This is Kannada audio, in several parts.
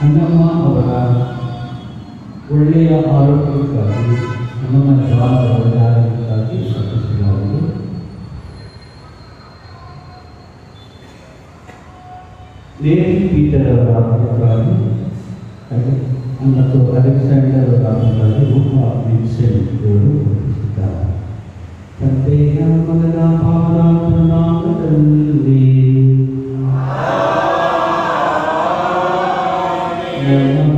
ಅನ್ನಮ್ಮ ಅವರ ಒಳ್ಳೆಯ ಆರೋಗ್ಯಕ್ಕಾಗಿ ಅನ್ನಮ್ಮ ಜಾನ್ ಅವರ ಆರೋಗ್ಯಕ್ಕಾಗಿ ಪ್ರಾರ್ಥಿಸಲಾಗುವುದು. ಲೇಡಿ ಪೀಟರ್ ಅವರ ಆರೋಗ್ಯಕ್ಕಾಗಿ ಮತ್ತು ಅಲೆಕ್ಸಾಂಡರ್ ಅವರ ಆರೋಗ್ಯಕ್ಕಾಗಿ ರೂಪ ವಿನ್ಸೆಂಟ್ ಅವರು ಪ್ರಾರ್ಥಿಸಿದ್ದಾರೆ. ತಂದೆಯ ಮಗನ ಪಾವನ ನಾಮದಲ್ಲಿ Amen.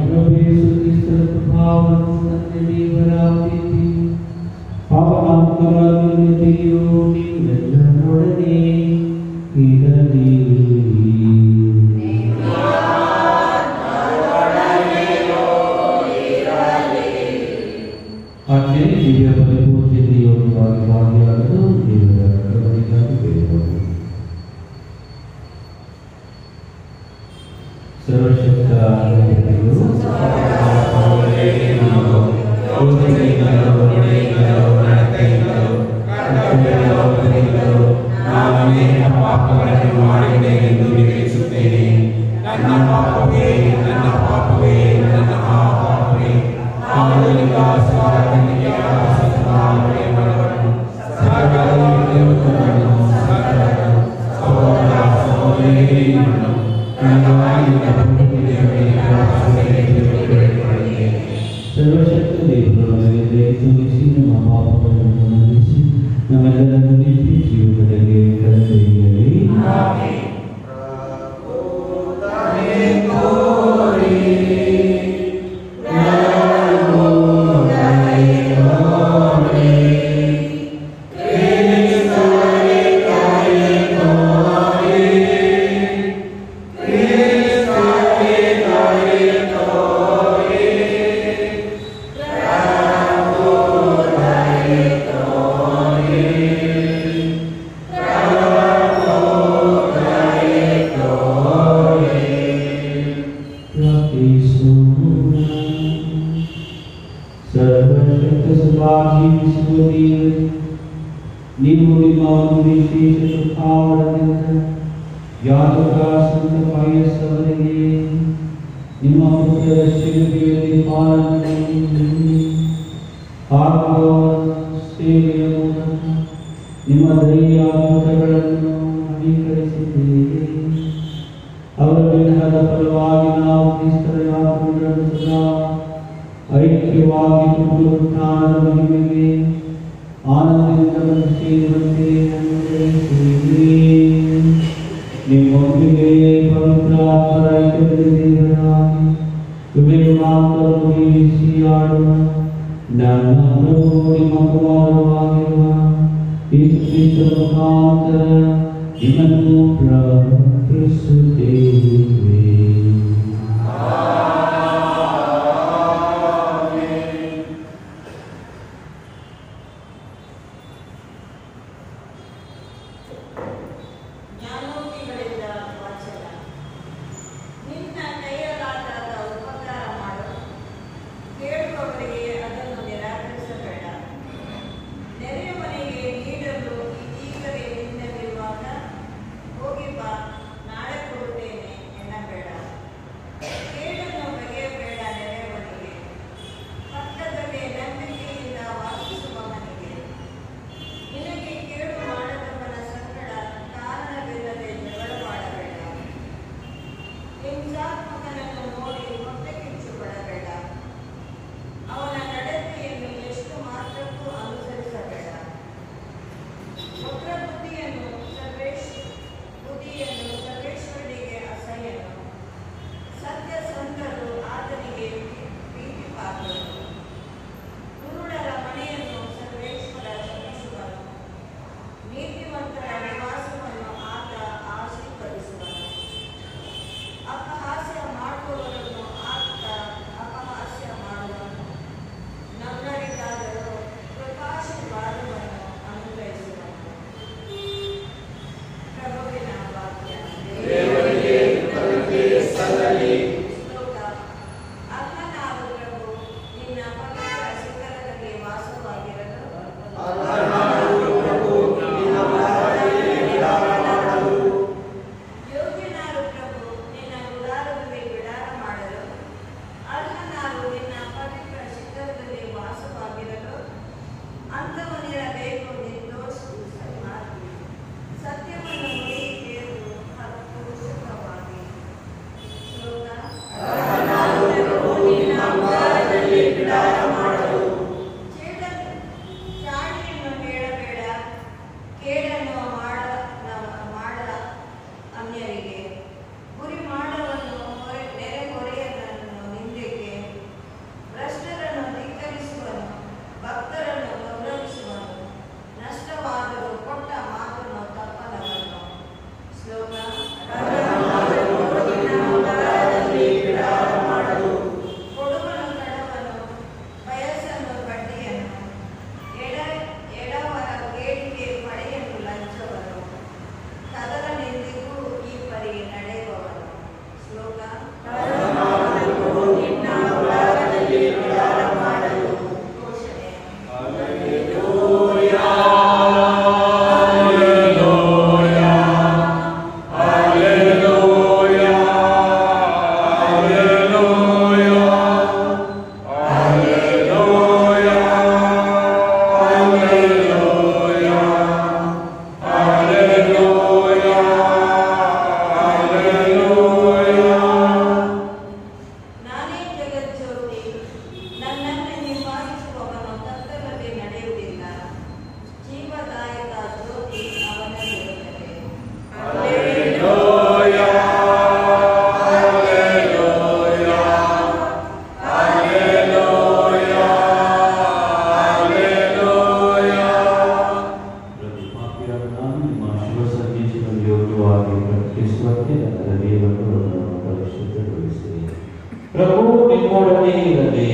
ನಿಮ್ಮೊಡನೆ ಇರಲಿ.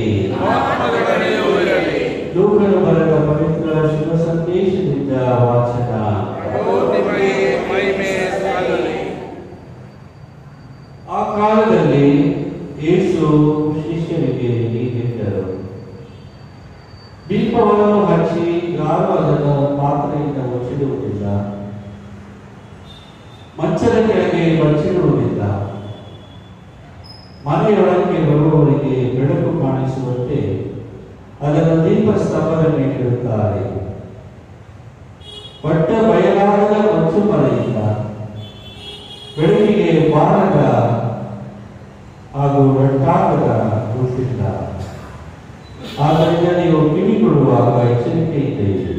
ಲೂಕನು ಬರೆದ ಪವಿತ್ರ ಶುಭ ಸಂದೇಶದಿಂದ ವಾಚನ. ಆ ಕಾಲದಲ್ಲಿ ಯೇಸು ಶಿಷ್ಯರಿಗೆ ಹೀಗೆಂದರು, ದೀಪವನ್ನು ಹಚ್ಚಿ ಯಾರು ಅದನ್ನು ಪಾತ್ರೆಯಿಂದ ಮುಚ್ಚಿಡುವುದಿಲ್ಲ, ಮಂಚದ ಕೆಳಗೆ ಬಚ್ಚಿಡುವುದಿಲ್ಲ. ಮನೆಯೊಳಗೆ ಬರುವವರಿಗೆ ಬೆಳಕು ಕಾಣಿಸುವಂತೆ ಅದನ್ನು ದೀಪಸ್ತಂಭದ ಮೇಲಿಡುತ್ತಾರೆ. ಬಟ್ಟ ಬಯಲಾದ ಮಂಚು ಮಳೆಯಿಂದ ಬೆಳಕಿಗೆ ಬಾರದ ಹಾಗೂ ರಟ್ಟಾಗದ ಗೊತ್ತಿಲ್ಲ. ಆದ್ದರಿಂದ ನೀವು ಕಿವಿ ಕೊಡುವಾಗ ಎಚ್ಚರಿಕೆಯಿಂದ ಇರಿ.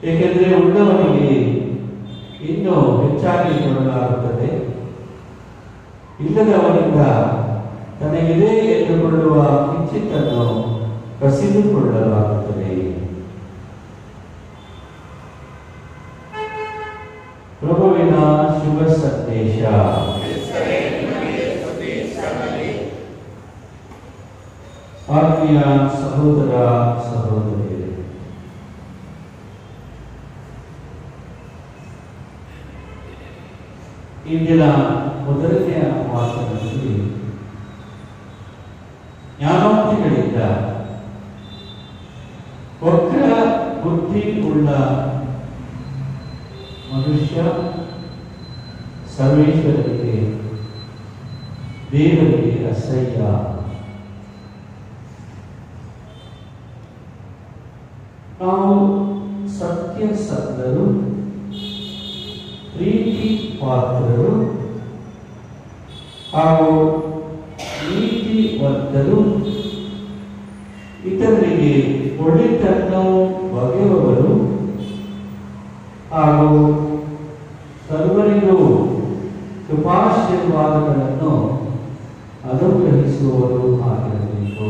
ಏಕೆಂದರೆ ಉಳ್ಳವನಿಗೆ ಇನ್ನೂ ಹೆಚ್ಚಾಗಿ ಕೊಡಲಾಗುತ್ತದೆ, ಇಲ್ಲದವನಿಂದ ತನಗಿದೆ ಎಂದುಕೊಳ್ಳುವ ಕಿಂಚಿತ್ತನ್ನು ಕಸಿದುಕೊಳ್ಳಲಾಗುತ್ತದೆ. ಪ್ರಭುವಿನ ಶುಭ ಸಂದೇಶ. ಆತ್ಮೀಯ ಸಹೋದರ ಸಹೋದರಿಯರೇ, ಇಂದಿನ ಮೊದಲನೆಯ ವಾಚನದಲ್ಲಿ ಜ್ಞಾನೋಕ್ತಿಗಳಿಂದ ವಕ್ರ ಬುದ್ಧಿ ಉಳ್ಳ ಮನುಷ್ಯ ಸರ್ವೇಶ್ವರನಿಗೆ ದೇವರಿಗೆ ಅಸಹ್ಯ. ನಾವು ಸತ್ಯಸಂಧರು, ಪ್ರೀತಿ ಪಾತ್ರರು ಹಾಗೂ ನೀತಿವಂತರು, ಇತರರಿಗೆ ಒಳಿತನ್ನು ಬಗೆಯುವವರು ಹಾಗೂ ಸರ್ವರಿಗೂ ಶುಭಾಶೀರ್ವಾದಗಳನ್ನು ಅನುಗ್ರಹಿಸುವವರು ಆಗಿರಬೇಕು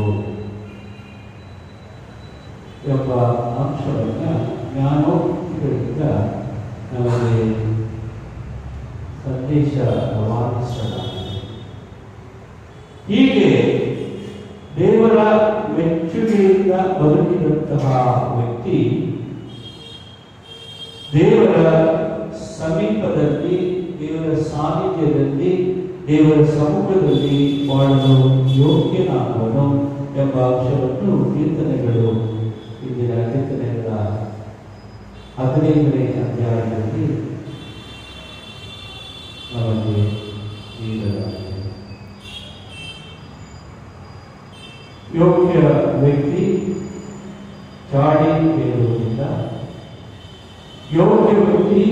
ಎಂಬ ಅಂಶವನ್ನು ಜ್ಞಾನೋಕ್ತಿಗಳಿಂದ ನಮಗೆ ಸಂದೇಶ ರವಾನಿಸಲಾಗಿದೆ. ಹೀಗೆ ದೇವರ ಮೆಚ್ಚುಗೆಯಿಂದ ಬದುಕಿದಂತಹ ವ್ಯಕ್ತಿ ದೇವರ ಸಮೀಪದಲ್ಲಿ, ದೇವರ ಸಾನ್ನಿಧ್ಯದಲ್ಲಿ, ದೇವರ ಸಮ್ಮುಖದಲ್ಲಿ ಮಾಡಲು ಯೋಗ್ಯನಾಗುವನು ಎಂಬ ಅಂಶವನ್ನು ಕೀರ್ತನೆಗಳು ಇಂದಿನ ಕೀರ್ತನೆಗಳ 15ನೇ ಅಧ್ಯಾಯದಲ್ಲಿ ನಮಗೆ ನೀಡಲಾಗಿದೆ. ಯೋಗ್ಯ ವ್ಯಕ್ತಿ ಚಾಡಿ ಕೇಳುವುದಿಲ್ಲ, ಯೋಗ್ಯ ವ್ಯಕ್ತಿ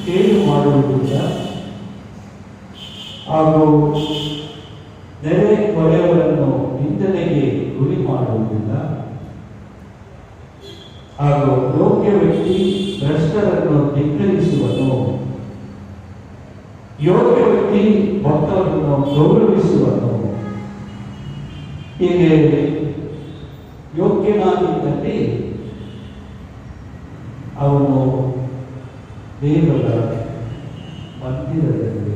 ಕೇಳು ಮಾಡುವುದಿಲ್ಲ ಹಾಗೂ ನೆರೆ ಹೊರೆಯವರನ್ನು ನಿಂದನೆಗೆ ಗುರಿ ಮಾಡುವುದಿಲ್ಲ ಹಾಗೂ ಯೋಗ್ಯ ವ್ಯಕ್ತಿ ಭ್ರಷ್ಟರನ್ನು ಧಿಕ್ಕರಿಸುವನು, ಯೋಗ್ಯ ವ್ಯಕ್ತಿ ಭಕ್ತರನ್ನು ಗೌರವಿಸುವನು. ಹೀಗೆ ಯೋಗ್ಯನಾಗಿದ್ದಲ್ಲಿ ಅವನು ದೇವರ ಮಂದಿರದಲ್ಲಿ,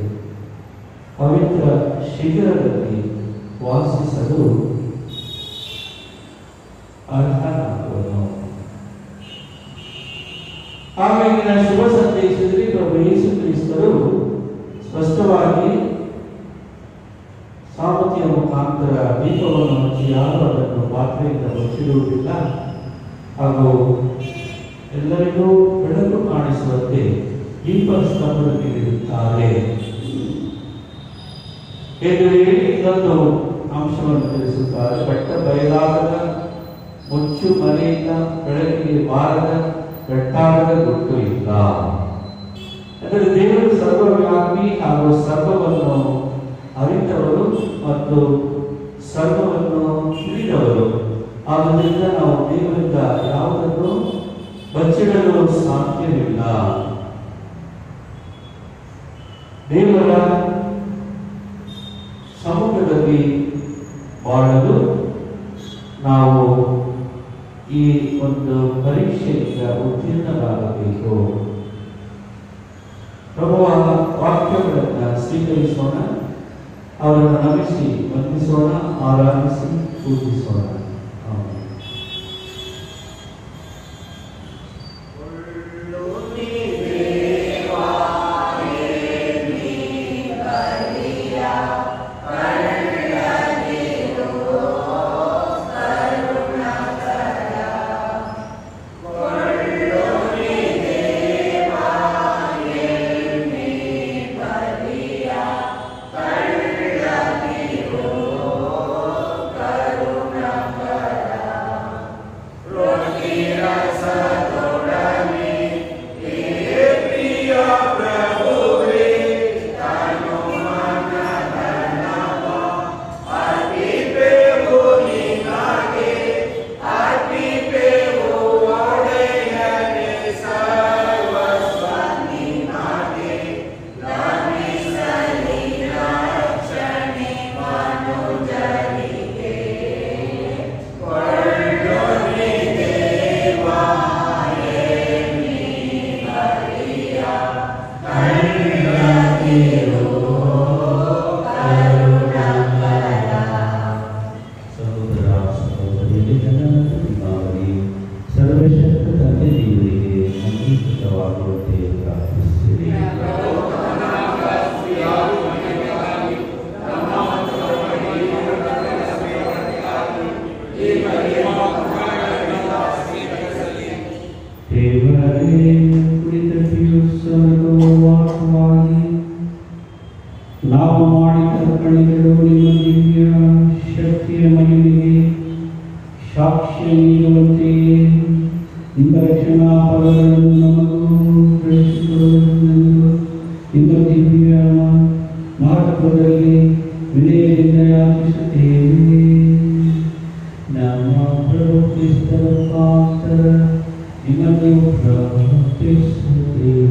ಪವಿತ್ರ ಶಿಬಿರದಲ್ಲಿ ವಾಸಿಸಲು ಅರ್ಹನಾಗುವನು. ಹಾಗಾಗಿ ಶುಭ ಸಂದೇಶದಲ್ಲಿ ಪ್ರಭು ಯೇಸು ಕ್ರಿಸ್ತರು ಸ್ಪಷ್ಟವಾಗಿ ಸಾಮರ್ಥ್ಯ ಮುಖಾಂತರ ದೀಪವನ್ನು ಹಚ್ಚಿ ಯಾರು ಅದನ್ನು ಪಾತ್ರೆಯಿಂದ ಮುಚ್ಚಿಡುವುದಿಲ್ಲ ಹಾಗೂ ಎಲ್ಲರಿಗೂ ಬೆಳಕು ಕಾಣಿಸುವಂತೆ ದೀಪ ಸ್ತಂಭದಲ್ಲಿ ಇರುತ್ತಾರೆ ಎಂದು ಹೇಳಿ ಇನ್ನೊಂದು ಅಂಶವನ್ನು ತಿಳಿಸುತ್ತಾರೆ. ಬಟ್ಟ ಬಯಲಾಗದ ಮುಚ್ಚು ಮನೆಯಿಂದ ಬೆಳಕಿಗೆ ಬಾರದ ಗಟ್ಟಾಗದ ಗುಟ್ಟು ಇಲ್ಲ. ಅಂದರೆ ದೇವರು ಸರ್ವವ್ಯಾಪಿ ಹಾಗೂ ಸರ್ವವನ್ನು ಅರಿತವರು ಮತ್ತು ಸರ್ವವನ್ನು ತಿಳಿದವರು. ಆದ್ದರಿಂದ ನಾವು ದೇವರಿಂದ ಯಾವುದನ್ನು ಬಚ್ಚಿಡಲು ಸಾಧ್ಯವಿಲ್ಲ. ದೇವರ ಸಮ್ಮುಖದಲ್ಲಿ ಬಾಳಲು ನಾವು ಈ ಒಂದು ಪರೀಕ್ಷೆಯಿಂದ ಉತ್ತೀರ್ಣರಾಗಬೇಕು. ಪ್ರಭುವ ವಾಕ್ಯಗಳನ್ನು ಸ್ವೀಕರಿಸೋಣ. ಅವರನ್ನು ನಮಿಸಿ ವಂದಿಸೋಣ, ಆರಾಧಿಸಿ ಪೂಜಿಸೋಣ. ನಾವು ಮಾಡಿದ ಅರ್ಪಣೆಗಳು ನಿಮ್ಮ ದಿವ್ಯ ಶಕ್ತಿಯ ಮಹಿಮೆಗೆ ಸಾಕ್ಷ್ಯ ನೀಡುವಂತೆಯೇ ನಿಮ್ಮ ರಕ್ಷಣಾ ಫಲಗಳನ್ನು ನಮಗೂ ಗ್ರಹಿಸಿಕೊಳ್ಳುವುದೆಂದು ನಿಮ್ಮ ದಿವ್ಯ ಮಹತ್ವದಲ್ಲಿ ವಿನಯದಿಂದ ಯಾಚಿಸುತ್ತೇವೆ. ನಮ್ಮ ಪ್ರಭು ಕ್ರಿಸ್ತರ ಮುಖಾಂತರ ನಿಮ್ಮನ್ನು ಪ್ರಾರ್ಥಿಸುತ್ತೇವೆ.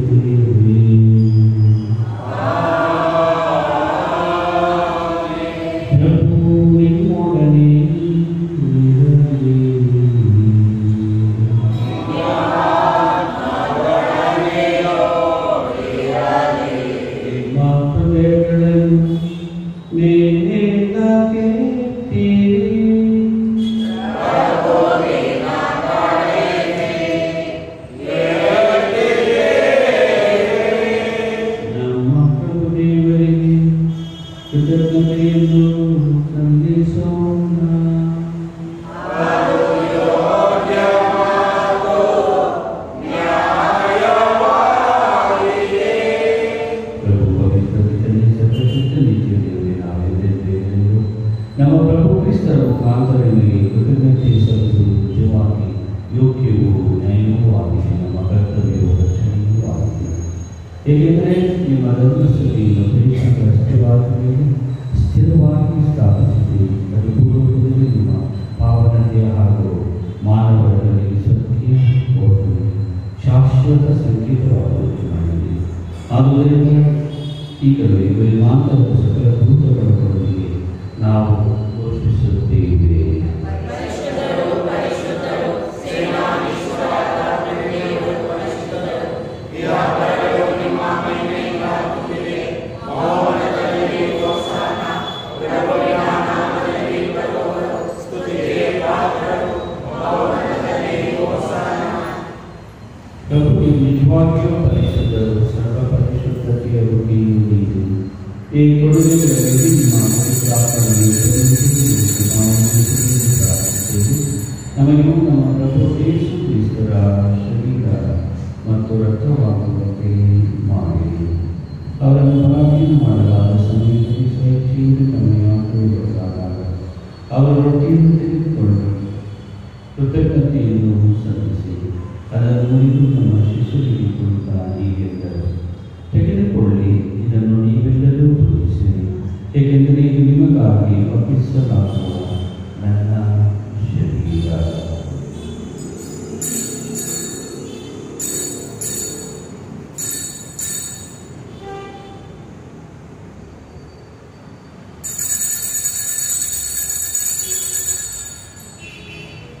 ನಮ್ಮ ಪ್ರಭು ಕ್ರಿಸ್ತರ ಮುಖಾಂತರ ನಿಮಗೆ ಕೃತಜ್ಞತೆ ಸಲ್ಲಿಸುವುದು ನಿಜವಾಗಿ ಯೋಗ್ಯವೂ ನ್ಯಾಯವೂ ಆಗಿದೆ, ನಮ್ಮ ಕರ್ತವ್ಯವೂ ರಕ್ಷಣೆಯೂ ಆಗಿದೆ. ಏಕೆಂದರೆ ನಿಮ್ಮ ಧರ್ಮಸ್ಥಿತಿಯನ್ನು ಪರೀಕ್ಷೆಗಳ ಸ್ಥಿರವಾಗಿ ಸ್ಥಾಪಿಸಿದೆ. ಅದು ಪೂರ್ವದಲ್ಲಿ ನಿಮ್ಮ ಪಾವನತೆ ಹಾಗೂ ಮಾನವರಲ್ಲಿ ಸತ್ಯ ಓಟು ಶಾಶ್ವತ ಸಂಕೇತವಾಗುವುದು ಮಾಡಿದೆ. ಆದುದರಿಂದ ಈಗಲೂ ವೇದಾಂತದ ಸಕಲ ಭೂತಗಳೊಂದಿಗೆ ನಾವು ಘೋಷಿಸುತ್ತೇವೆ. ಪ್ರಭು ನಿಜವಾಗಿಯೂ ಪರಿಶುದ್ಧರು, ಸರ್ವ ಪರಿಶುದ್ಧತೆಯ ರೂಪಿಯೂ ನೀಡು. ಈ ಕೊಡುಗೆಗಳಲ್ಲಿ ನಿಮ್ಮ ನಮಗೂ ನಮ್ಮ ಪ್ರಭು ಯೇಸು ಕ್ರಿಸ್ತರ ಶರೀರ ಮತ್ತು ರಕ್ತವಾಗುವಂತೆ ಮಾಡಿ ಅವರನ್ನು ಪರಾಧೀನ ಮಾಡಲಾದ ಸಮಯದಲ್ಲಿ ಸ್ವಚ್ಛೆಯಿಂದ ಸಮಯವಾಗುವುದಾದಾಗ ಅವರು ರೊಟ್ಟಿಯನ್ನು ತೆಗೆದುಕೊಂಡು ಕೃತಜ್ಞತೆಯನ್ನು ಸಲ್ಲಿಸಿ ಅದನ್ನು ಮುರಿದು ನಮ್ಮ ಶಿಷ್ಯರಿಗೆ ಕುರಿತ ಹೀಗೆಂದರು, ತೆಗೆದುಕೊಳ್ಳಿ, ಇದನ್ನು ನೀವೆಲ್ಲರೂ ಭುಜಿಸಿರಿ, ಏಕೆಂದರೆ ಇದು ನಿಮಗಾಗಿ ಅರ್ಪಿಸಲಾಗುವ ನನ್ನ ಶರೀರ.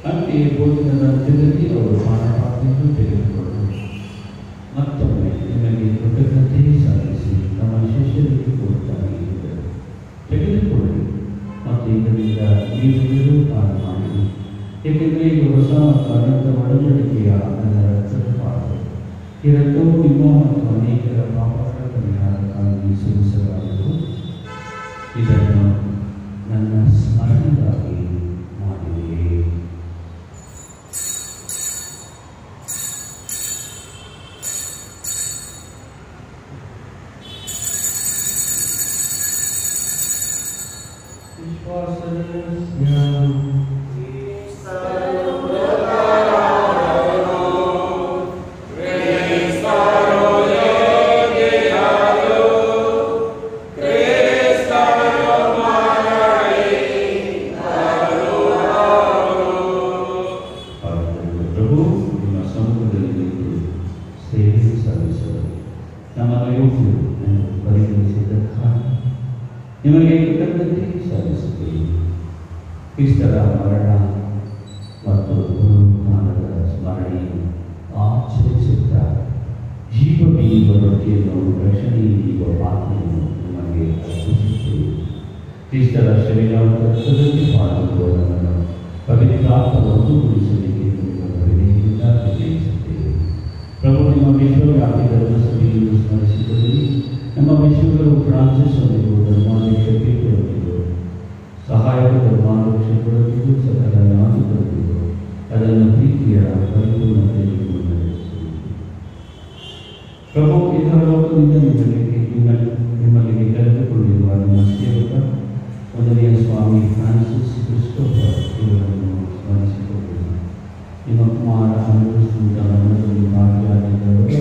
ಅಂತೆಯೇ ಭೋಜನದ ಅಂತ್ಯದಲ್ಲಿ ಅವರು ಪಾನಪಾತ್ರೆಯನ್ನು ತೆಗೆದುಕೊಂಡು ಮತ್ತೊಮ್ಮೆ ನಿಮಗೆ ಕೃತಜ್ಞತೆ ಸಲ್ಲಿಸಿ ನಮ್ಮ ಶಿಷ್ಯರಿಗೆ ಕೊಡುತ್ತಾರೆ. ನೀವೆಲ್ಲರೂ ಪಾಲು ಮಾಡಿ, ಏಕೆಂದರೆ ಇದು ಹೊಸ ಮತ್ತು ಅನಂತ ಒಡಂಬಡಿಕೆಯ ನನ್ನ ರಕ್ತದ ಪಾಲು. ಈ ರಕ್ತವು ನಿಮ್ಮ ಮತ್ತು ಅನೇಕರ ಪಾಪಗಳ ಪರಿಹಾರಕ್ಕಾಗಿ ಸುರಿಸಲಾಗುವುದು. ಇದನ್ನು ನನ್ನ ಸ್ಮರಣೆಗಾಗಿ ಮಾಡಿದೆ. ನಿಮಗೆ ಕೃತಜ್ಞತೆ ಸಲ್ಲಿಸುತ್ತೇನೆ. ಕ್ರಿಸ್ತರ ಮರಣ ಮತ್ತು ಪುನರುತ್ಥಾನದ ಸ್ಮರಣೆಯನ್ನು ಆಚರಿಸುತ್ತಾ ಜೀವ ಬೀರುವ ರೊಟ್ಟಿಯನ್ನು ರಕ್ಷಣೆ ನೀಡುವ ಪಾತ್ರೆಯನ್ನು ನಿಮಗೆ ಅರ್ಪಿಸುತ್ತೇವೆ. ಕ್ರಿಸ್ತರ ಶರೀರ ಮತ್ತು ರಕ್ತದಲ್ಲಿ ಪಾಲ್ಗೊಳ್ಳುವ ನಮ್ಮನ್ನು ಪವಿತ್ರಾತ್ಮ ಒಂದುಗೂಡಿಸಬೇಕೆಂದು ನಿಮ್ಮನ್ನು ವಿನಯದಿಂದ ವಿನಯಿಸುತ್ತೇವೆ. ಪ್ರಭು, ನಿಮ್ಮ ವಿಶ್ವವ್ಯಾಪಿ ಧರ್ಮಸಭೆಯನ್ನು ಸ್ಮರಿಸಿದಲ್ಲಿ ನಮ್ಮ ವಿಶ್ವಗಳು ಫ್ರಾನ್ಸಿಸ್ ಅವರಿಗೂ ಧರ್ಮಾಧ್ಯಕ್ಷ ಪೀಠರೊಂದಿಗೂ ಸಹಾಯಕ ಧರ್ಮಾಧ್ಯಕ್ಷರೊಂದಿಗೂ ಸಕಲ ನಾಯಕರೊಂದಿಗೂ ಅದನ್ನು ಪ್ರೀತಿಯ ಪರಿಪೂರ್ಣತೆಯನ್ನು ನಡೆಸುವುದು. ಪ್ರಭು, ಇತರ ಲೋಕದಿಂದ ನಿಮ್ಮಲ್ಲಿಗೆ ಕರೆದುಕೊಂಡಿರುವ ನಿಮ್ಮ ಸೇವಕ ಮೊದಲನೆಯ ಸ್ವಾಮಿ ಫ್ರಾನ್ಸಿಸ್ ಕ್ರಿಸ್ಟೋಫರ್ ಇವರನ್ನು ಸ್ಮರಿಸಿಕೊಳ್ಳುವುದು. ನಿಮ್ಮ ಕುಮಾರ ಅನ್ನದಲ್ಲಿ ಭಾಗಿಯಾಗಿದ್ದವರು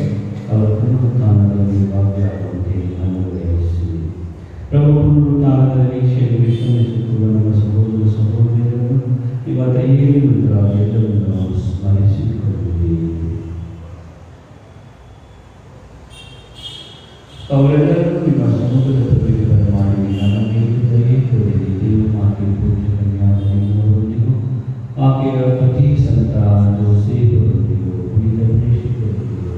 ಅವರ ಪುನರುತ್ಥಾನದಲ್ಲಿ ಭಾಗಿಯಾಗುವಂತೆ ಅನುಗ್ರಹಿಸಿ. ಪ್ರಭು, ಪುನರುತ್ಥಾನದ ನಿರೀಕ್ಷೆಯಲ್ಲಿ ವಿಶ್ರಮಿಸುತ್ತಿರುವ ನಮ್ಮ ಸಹೋದರ ಸಹೋದರಿಯರನ್ನು ನಿಮ್ಮ ದಯೆಯಿಂದ ಎಲ್ಲರನ್ನು ಸ್ಮರಿಸಿಕೊಳ್ಳಿ. ಅವರೆಲ್ಲರೂ ನಿಮ್ಮ ಸಮುದ್ರದ ಪ್ರವೇಶವನ್ನು ಮಾಡಿ ನಮಗೆ ದಯೆ ತೋರಿದೆ. ದೇವಮಾತೆ ಪೂಜ್ಯ ಕನ್ಯಾವರೊಂದಿಗೂ ಆಕೆಯ ಪತಿ ಸಂತ ಜೋಸೇಫರೊಂದಿಗೂ ಪುನೀತ ಪ್ರೇಷಿತರೊಂದಿಗೂ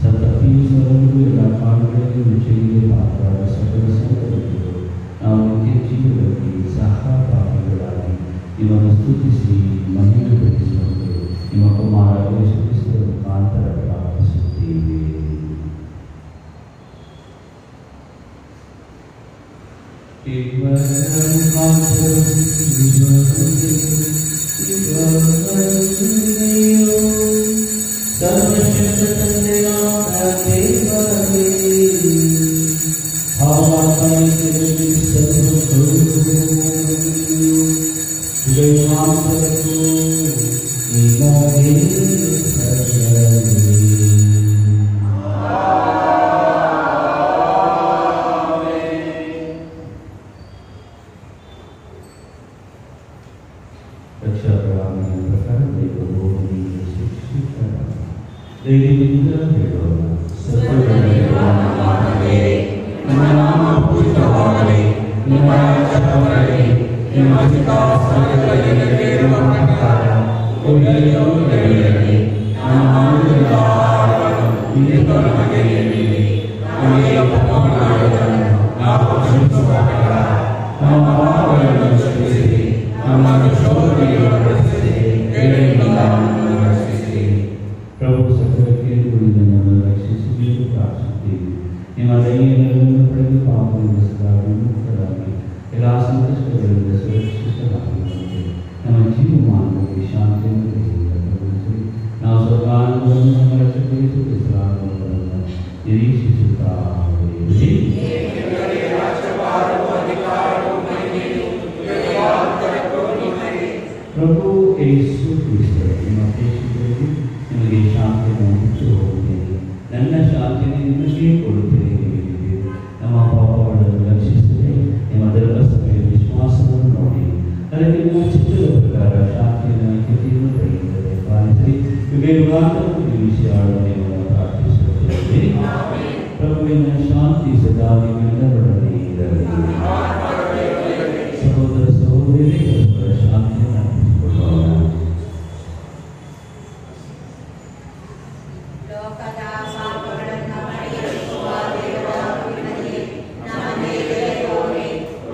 ಸಂತ ಪೀಯೂಸರೊಂದಿಗೂ ಎಲ್ಲ ಕಾಲಗಳಲ್ಲಿ ವಿಷಯಕ್ಕೆ ಪಾತ್ರರಾದ ಸಕಲ ಸಂತರೊಂದಿಗೂ ನಾವು ನಿತ್ಯ ಜೀವನದಲ್ಲಿ ಸಹಭಾಗಿಗಳಾಗಿ ನಿಮ್ಮನ್ನು ಸ್ತುತಿಸಿ ಮಹಿಮೆಪಡಿಸುವಂತೆ ನಿಮ್ಮ ಕುಮಾರ ಯೇಸು ಕ್ರಿಸ್ತರ ಮುಖಾಂತರ ಪ್ರಾರ್ಥಿಸುತ್ತೇವೆ.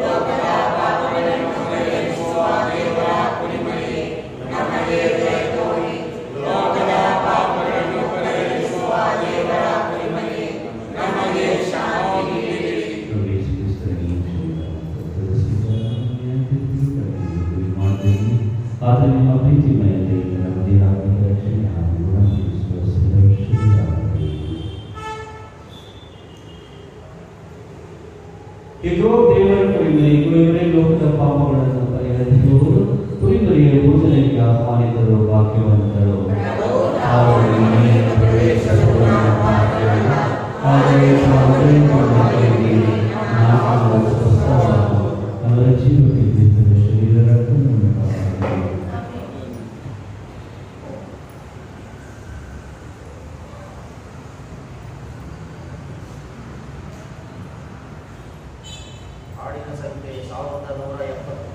ಲೋಕದ ಪಾಪಗಳನ್ನು ಪರಿಹರಿಸುವ ಆದರೆ ನಿಮ್ಮ ಪ್ರೀತಿಮಯ ದೇವರ ದೇಹಾತ್ಮಕ ರಕ್ಷಣೆ ಹಾಗೂ ಗುಣಪಡಿಸುವ ಸಂದರ್ಶನವಾಗಲಿ. ಇಗೋ ದೇವರ ಕವಿಯಿಂದ ಇಗೋ ಇವರೇ ಲೋಕದ ಪಾಪಗಳನ್ನು ಪರಿಹರಿಸುವವರು, ಕುರಿಮರಿಯ ಭೋಜನಕ್ಕೆ ಆಹ್ವಾನಿತರು ಭಾಗ್ಯವಂತರು. ಅವರ ಜೀವಕ್ಕೆ ಬಿದ್ದ ಶರೀರ ಹಾಡಿನ ಸಂಖ್ಯೆ 1170.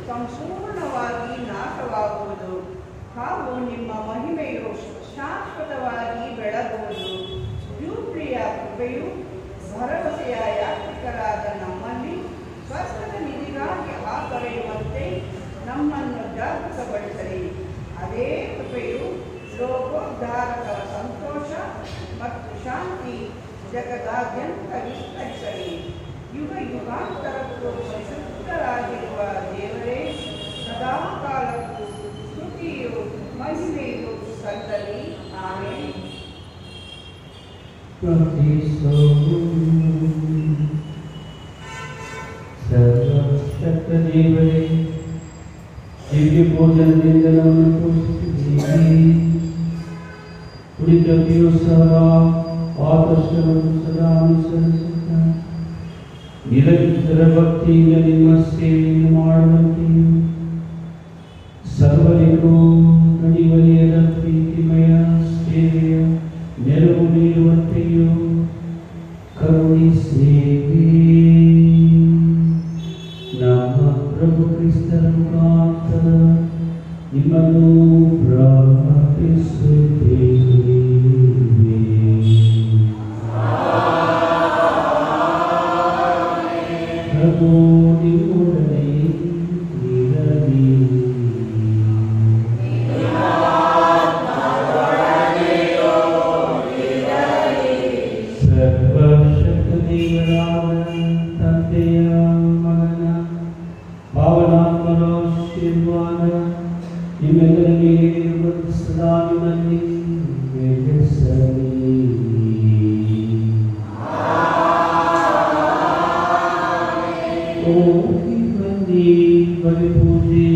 ಸಂಪೂರ್ಣವಾಗಿ ನಾಶವಾಗುವುದು ಹಾಗೂ ನಿಮ್ಮ ಮಹಿಮೆಯು ಶಾಶ್ವತವಾಗಿ ಬೆಳಗುವುದು. ದ್ಯೂಪ್ರಿಯ ಕೃಪೆಯು ಭರವಸೆಯ ಯಾತ್ರಿಕರಾದ ನಮ್ಮಲ್ಲಿ ಸ್ವಸ್ಥದ ನಿಧಿಗಾಗಿ ಹಾತೊರೆಯುವಂತೆ ನಮ್ಮನ್ನು ಜಾಗೃತಗೊಳಿಸಲಿ. ಅದೇ ಕೃಪೆಯು ಲೋಕೋದ್ಧಾರಕರ ಸಂತೋಷ ಮತ್ತು ಶಾಂತಿ ಜಗದಾದ್ಯಂತ ವಿಸ್ತರಿಸಲಿ. ಸಲ್ಲಲಿ. ಆಮೆನ್. ಸರ್ವಶಕ್ತ ದೇವರೇ, ದಿವ್ಯ ಭೋಜನದಿಂದ ನಮ್ಮನ್ನು ಪೋಷಿಸಿದ್ದೀರಿ. ಉಳಿದವರಿಗೂ ಸಹ ಆದರ್ಶವನ್ನು ಸದಾ ಅನುಸರಿಸುತ್ತಾ ನಿರಂತರ ಭಕ್ತಿಯಿಂದ ನಿಮ್ಮ ಸೇವೆಯನ್ನು ಮಾಡುವಂತೆಯೂ ಸರ್ವರಿಗೂ ನಡಿವಲಿಯದ ಪ್ರೀತಿಮಯ ಸೇವೆಯ ನೆರವು ನೀಡುವಂತೆಯೂ ಕರುಣಿಸಿರಿ. ನಮ್ಮ ಪ್ರಭು ಕ್ರಿಸ್ತರ ಮುಖಾಂತರ ನಿಮ್ಮನ್ನು ಪ್ರಾರ್ಥಿಸುತ್ತೇವೆ. ಪ್ರಭು ನಿಮ್ಮೊಡನೆ ಇರಲಿ. ಸರ್ವಶಕ್ತ ದೇವರಾದ ತಂದೆಯ ಮಗನ ಪಾವನಾತ್ಮರ ಆಶೀರ್ವಾದ ನಿಮ್ಮೆಲ್ಲರಿಗೆ ಸದಾ ನಿಮ್ಮಲ್ಲಿ ನೆಲೆಸಲಿ. ಓ ಬನ್ನಿ ಬಲಿ ಪೂಜೆ